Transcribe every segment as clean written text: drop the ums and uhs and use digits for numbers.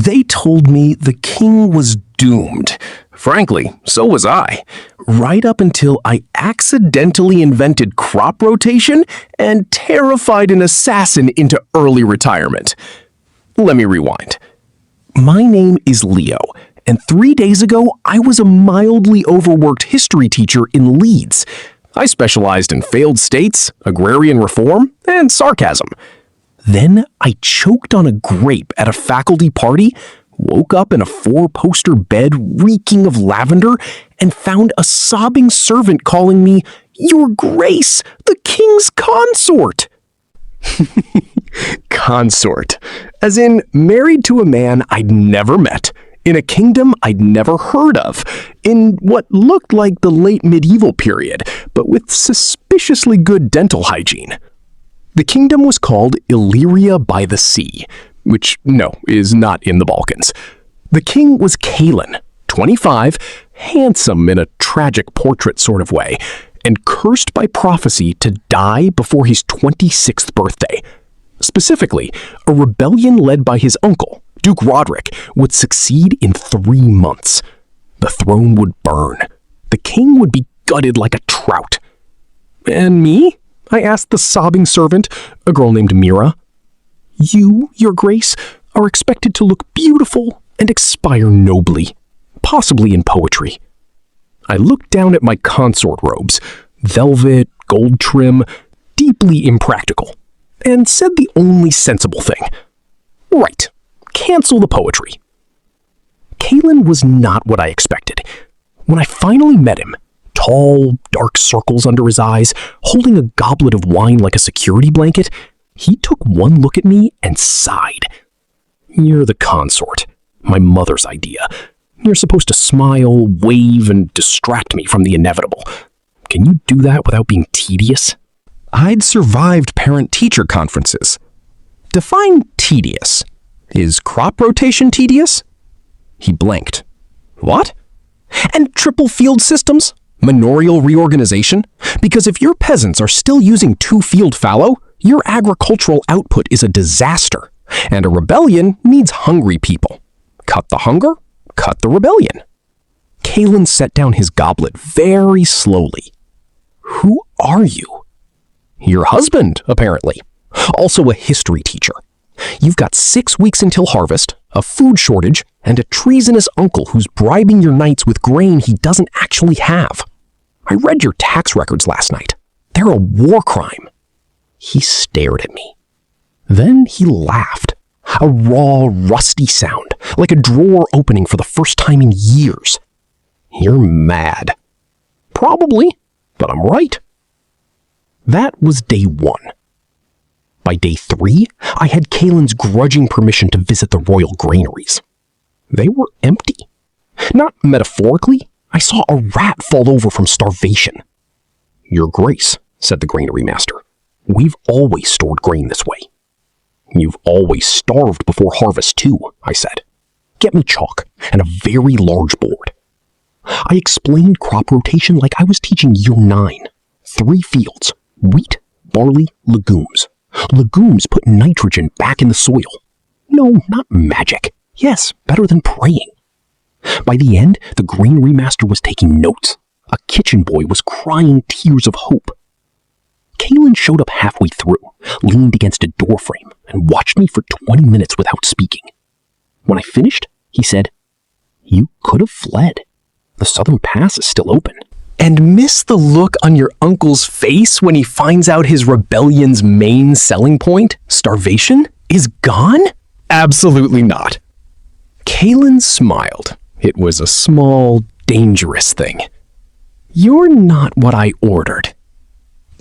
They told me the king was doomed. Frankly, so was I. Right up until I accidentally invented crop rotation and terrified an assassin into early retirement. Let me rewind. My name is Leo, and 3 days ago, I was a mildly overworked history teacher in Leeds. I specialized in failed states, agrarian reform, and sarcasm. Then I choked on a grape at a faculty party, woke up in a 4-poster bed reeking of lavender, and found a sobbing servant calling me, "Your Grace, the king's consort." Consort, as in married to a man I'd never met, in a kingdom I'd never heard of, in what looked like the late medieval period, but with suspiciously good dental hygiene. The kingdom was called Illyria by the Sea, which, no, is not in the Balkans. The king was Kalen, 25, handsome in a tragic portrait sort of way, and cursed by prophecy to die before his 26th birthday. Specifically, a rebellion led by his uncle, Duke Roderick, would succeed in 3 months. The throne would burn. The king would be gutted like a trout. "And me?" I asked the sobbing servant, a girl named Mira. "You, Your Grace, are expected to look beautiful and expire nobly, possibly in poetry." I looked down at my consort robes, velvet, gold trim, deeply impractical, and said the only sensible thing. Right, cancel the poetry. Kalen was not what I expected. When I finally met him, tall, dark circles under his eyes, holding a goblet of wine like a security blanket, he took one look at me and sighed. "You're the consort, my mother's idea. You're supposed to smile, wave, and distract me from the inevitable. Can you do that without being tedious?" I'd survived parent-teacher conferences. Define tedious. Is crop rotation tedious? He blinked. What? And triple field systems? Manorial reorganization? Because if your peasants are still using 2-field fallow, your agricultural output is a disaster, and a rebellion needs hungry people. Cut the hunger, cut the rebellion. Kalen set down his goblet very slowly. "Who are you?" "Your husband, apparently. Also a history teacher. You've got 6 weeks until harvest, a food shortage, and a treasonous uncle who's bribing your knights with grain he doesn't actually have. I read your tax records last night. They're a war crime." He stared at me. Then he laughed. A raw, rusty sound, like a drawer opening for the first time in years. "You're mad." "Probably, but I'm right." That was day 1. By day 3, I had Kalen's grudging permission to visit the royal granaries. They were empty. Not metaphorically, I saw a rat fall over from starvation. "Your Grace," said the granary master, "we've always stored grain this way." "You've always starved before harvest too," I said. "Get me chalk and a very large board." I explained crop rotation like I was teaching year 9. 3 fields, wheat, barley, legumes. Legumes put nitrogen back in the soil. No, not magic. Yes, better than praying. By the end, the granary master was taking notes. A kitchen boy was crying tears of hope. Kalen showed up halfway through, leaned against a doorframe, and watched me for 20 minutes without speaking. When I finished, he said, "You could have fled. The southern pass is still open." And miss the look on your uncle's face when he finds out his rebellion's main selling point, starvation, is gone? Absolutely not. Kalen smiled. It was a small, dangerous thing. "You're not what I ordered."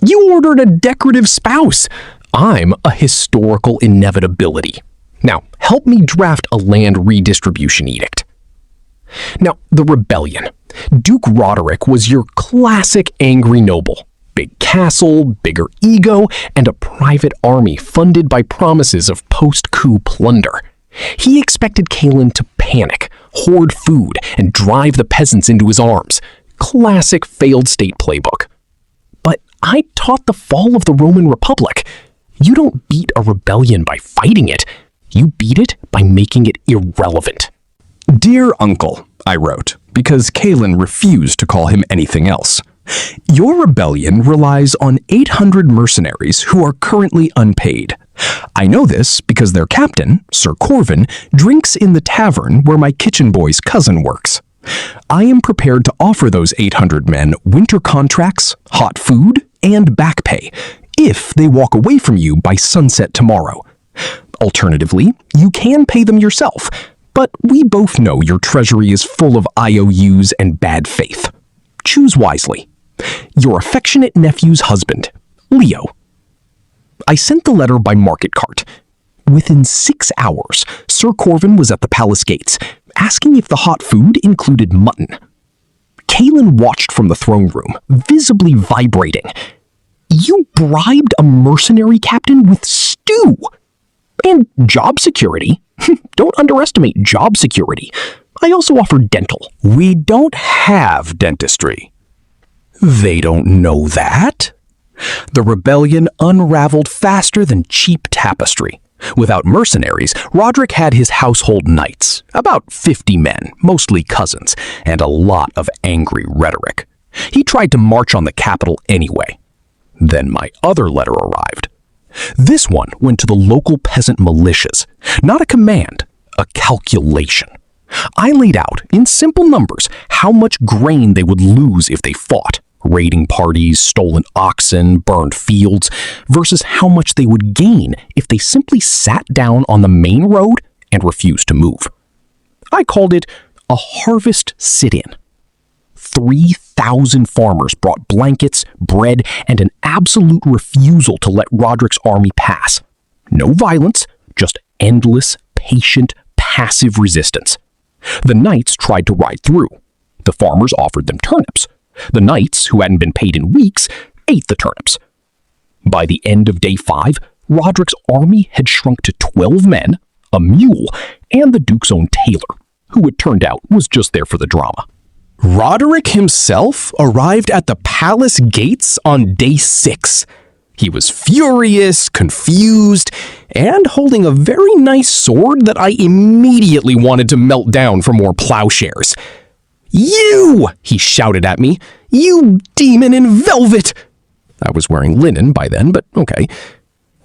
"You ordered a decorative spouse. I'm a historical inevitability. Now, help me draft a land redistribution edict." Now, the rebellion. Duke Roderick was your classic angry noble. Big castle, bigger ego, and a private army funded by promises of post-coup plunder. He expected Kalen to panic, hoard food, and drive the peasants into his arms. Classic failed state playbook. But I taught the fall of the Roman Republic. You don't beat a rebellion by fighting it. You beat it by making it irrelevant. Dear Uncle, I wrote, because Kalen refused to call him anything else. Your rebellion relies on 800 mercenaries who are currently unpaid. I know this because their captain, Sir Corvin, drinks in the tavern where my kitchen boy's cousin works. I am prepared to offer those 800 men winter contracts, hot food, and back pay if they walk away from you by sunset tomorrow. Alternatively, you can pay them yourself, but we both know your treasury is full of IOUs and bad faith. Choose wisely. Your affectionate nephew's husband, Leo. I sent the letter by market cart. Within 6 hours, Sir Corvin was at the palace gates, asking if the hot food included mutton. Kalen watched from the throne room, visibly vibrating. You bribed a mercenary captain with stew! And job security. Don't underestimate job security. I also offer dental. We don't have dentistry. They don't know that. The rebellion unraveled faster than cheap tapestry. Without mercenaries, Roderick had his household knights, about 50 men, mostly cousins, and a lot of angry rhetoric. He tried to march on the capital anyway. Then my other letter arrived. This one went to the local peasant militias, not a command, a calculation. I laid out, in simple numbers, how much grain they would lose if they fought, raiding parties, stolen oxen, burned fields, versus how much they would gain if they simply sat down on the main road and refused to move. I called it a harvest sit-in. 3,000 farmers brought blankets, bread, and an absolute refusal to let Roderick's army pass. No violence, just endless, patient, passive resistance. The knights tried to ride through. The farmers offered them turnips. The knights, who hadn't been paid in weeks, ate the turnips. By the end of day 5, Roderick's army had shrunk to 12 men, a mule, and the Duke's own tailor, who it turned out was just there for the drama. Roderick himself arrived at the palace gates on day 6. He was furious, confused, and holding a very nice sword that I immediately wanted to melt down for more plowshares. "You!" he shouted at me. "You demon in velvet!" I was wearing linen by then, but okay.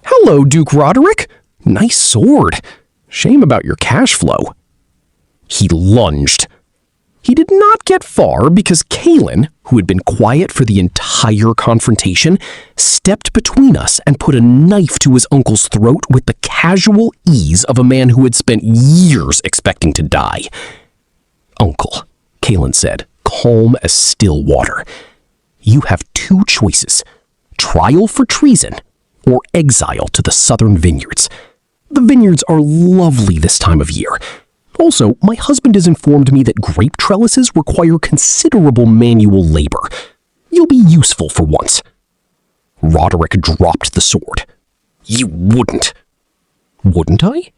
"Hello, Duke Roderick. Nice sword. Shame about your cash flow." He lunged. He did not get far because Kalen, who had been quiet for the entire confrontation, stepped between us and put a knife to his uncle's throat with the casual ease of a man who had spent years expecting to die. "Uncle," Kalen said, calm as still water, "you have 2 choices, trial for treason or exile to the southern vineyards. The vineyards are lovely this time of year. Also, my husband has informed me that grape trellises require considerable manual labor. You'll be useful for once." Roderick dropped the sword. "You wouldn't." "Wouldn't I?"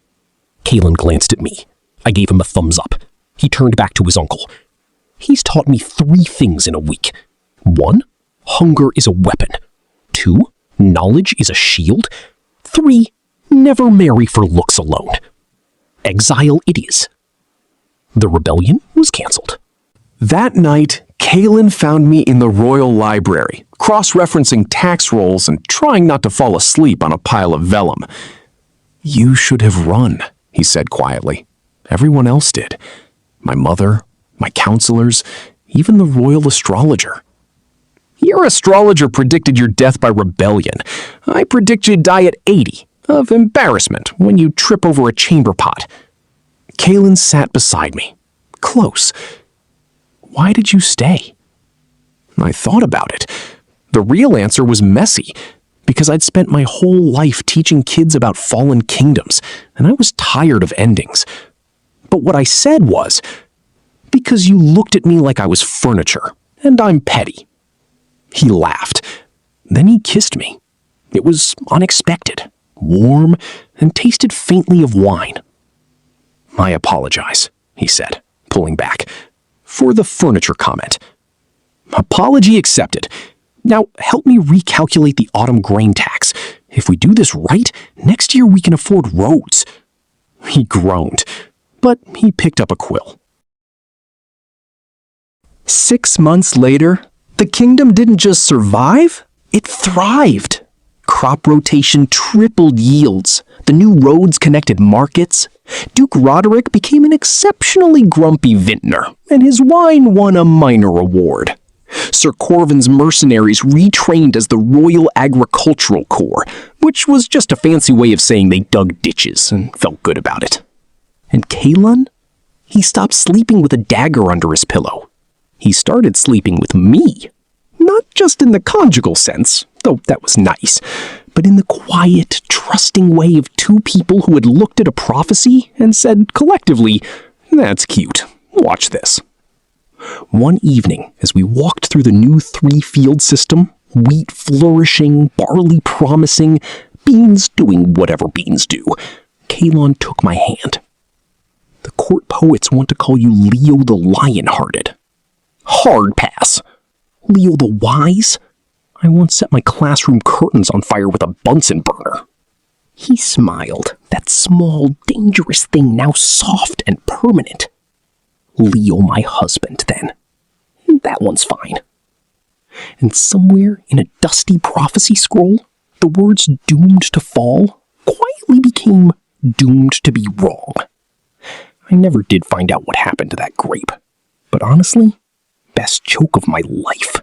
Kalen glanced at me. I gave him a thumbs up. He turned back to his uncle. "He's taught me 3 things in a week. 1, hunger is a weapon. 2, knowledge is a shield. 3, never marry for looks alone. Exile it is." The rebellion was canceled. That night, Kalen found me in the royal library, cross-referencing tax rolls and trying not to fall asleep on a pile of vellum. "You should have run," he said quietly. "Everyone else did. My mother, my counselors, even the royal astrologer." "Your astrologer predicted your death by rebellion. I predict you'd die at 80. Of embarrassment when you trip over a chamber pot." Kalen sat beside me, close. "Why did you stay?" I thought about it. The real answer was messy, because I'd spent my whole life teaching kids about fallen kingdoms, and I was tired of endings. But what I said was, "Because you looked at me like I was furniture, and I'm petty." He laughed. Then he kissed me. It was unexpected, warm, and tasted faintly of wine. "I apologize," he said, pulling back, "for the furniture comment." "Apology accepted. Now help me recalculate the autumn grain tax. If we do this right, next year we can afford roads." He groaned, but he picked up a quill. 6 months later, the kingdom didn't just survive, it thrived. Crop rotation tripled yields. The new roads connected markets. Duke Roderick became an exceptionally grumpy vintner, and his wine won a minor award. Sir Corvin's mercenaries retrained as the Royal Agricultural Corps, which was just a fancy way of saying they dug ditches and felt good about it. And Kalon? He stopped sleeping with a dagger under his pillow. He started sleeping with me. Not just in the conjugal sense, though that was nice, but in the quiet, trusting way of two people who had looked at a prophecy and said collectively, "That's cute. Watch this." One evening, as we walked through the new 3-field system, wheat flourishing, barley promising, beans doing whatever beans do, Kalon took my hand. The court poets want to call you Leo the Lion-Hearted. Hard pass. Leo the Wise? I once set my classroom curtains on fire with a Bunsen burner. He smiled, that small, dangerous thing now soft and permanent. Leo my husband, then. That one's fine. And somewhere in a dusty prophecy scroll, the words doomed to fall quietly became doomed to be wrong. I never did find out what happened to that grape, but honestly, best joke of my life.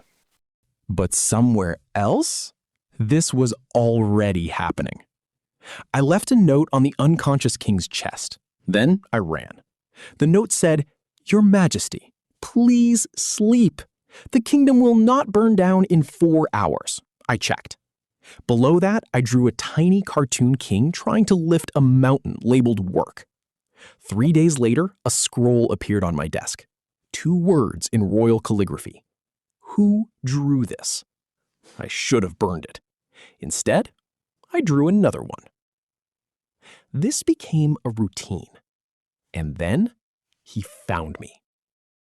But somewhere else, this was already happening. I left a note on the unconscious king's chest. Then I ran. The note said, "Your Majesty, please sleep. The kingdom will not burn down in 4 hours." I checked. Below that, I drew a tiny cartoon king trying to lift a mountain labeled work. 3 days later, a scroll appeared on my desk. 2 words in royal calligraphy. Who drew this? I should have burned it. Instead, I drew another one. This became a routine. And then he found me.